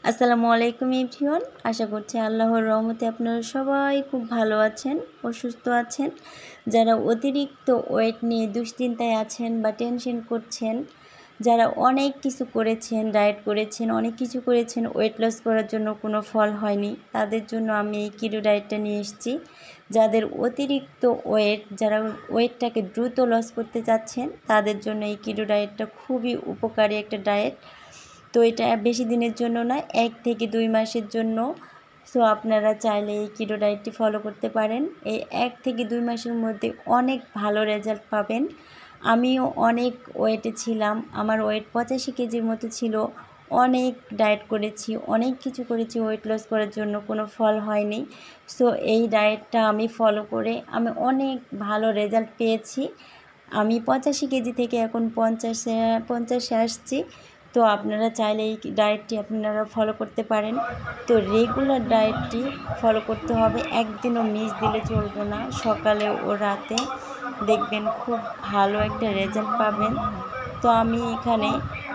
আসসালামু আলাইকুম এভরিওয়ান। আশা করছি আল্লাহর রহমতে আপনারা সবাই খুব ভালো আছেন ও সুস্থ আছেন। যারা অতিরিক্ত ওয়েট নিয়ে দুশ্চিন্তায় আছেন বা টেনশন করছেন, যারা অনেক কিছু করেছেন, ডায়েট করেছেন, অনেক কিছু করেছেন, ওয়েট লস করার জন্য কোনো ফল হয়নি, তাদের জন্য আমি এই কিটো ডায়েটটা নিয়ে এসেছি। যাদের অতিরিক্ত ওয়েট, যারা ওয়েটটাকে দ্রুত লস করতে চাচ্ছেন, তাদের জন্য এই কিটো ডায়েটটা খুবই উপকারী একটা ডায়েট। তো এটা বেশি দিনের জন্য না, 1 থেকে 2 মাসের জন্য। সো আপনারা চাইলে এই কিটো ডায়েটটি ফলো করতে পারেন। এই 1 থেকে 2 মাসের মধ্যে অনেক ভালো রেজাল্ট পাবেন। আমিও অনেক ওয়েটে ছিলাম, আমার ওয়েট 85 কেজির মতো ছিল। অনেক ডায়েট করেছি, অনেক কিছু করেছি ওয়েট লস করার জন্য, কোনো ফল হয়নি। সো এই ডায়েটটা আমি ফলো করে আমি অনেক ভালো রেজাল্ট পেয়েছি। আমি 85 কেজি থেকে এখন 50-এ আসছি। তো আপনারা চাইলে এই ডায়েটটি আপনারা ফলো করতে পারেন। তো রেগুলার ডায়েটটি ফলো করতে হবে, একদিনও মিস দিলে চলবে না। সকালে ও রাতে দেখবেন খুব ভালো একটা রেজাল্ট পাবেন। তো আমি এখানে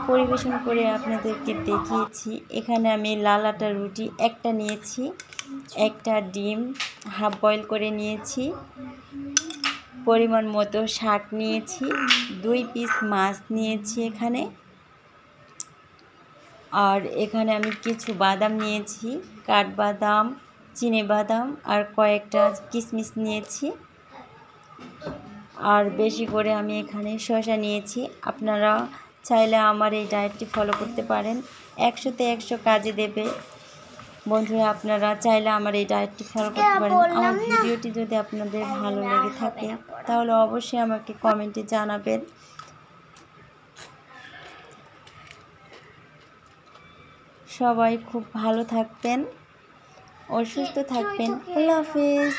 পরিবেশন করে আপনাদেরকে দেখিয়েছি। এখানে আমি লাল আটার রুটি একটা নিয়েছি, একটা ডিম হাফ বয়েল করে নিয়েছি, পরিমাণ মতো শাক নিয়েছি, 2 পিস মাছ নিয়েছি এখানে, আর এখানে আমি কিছু বাদাম নিয়েছি, কাঠবাদাম, চিনেবাদাম আর কয়েকটা কিশমিশ নিয়েছি, আর বেশি করে আমি এখানে শসা নিয়েছি। আপনারা চাইলে আমার এই ডায়েটটি ফলো করতে পারেন, 100তে 100 কাজে দেবে। বন্ধুরা, আপনারা চাইলে আমার এই ডায়েটটি ফলো করতে পারেন। আমার ভিডিওটি যদি আপনাদের ভালো লেগে থাকে তাহলে অবশ্যই আমাকে কমেন্টে জানাবেন। সবাই খুব ভালো থাকবেন ও সুস্থ থাকবেন। আল্লাহ হাফেজ।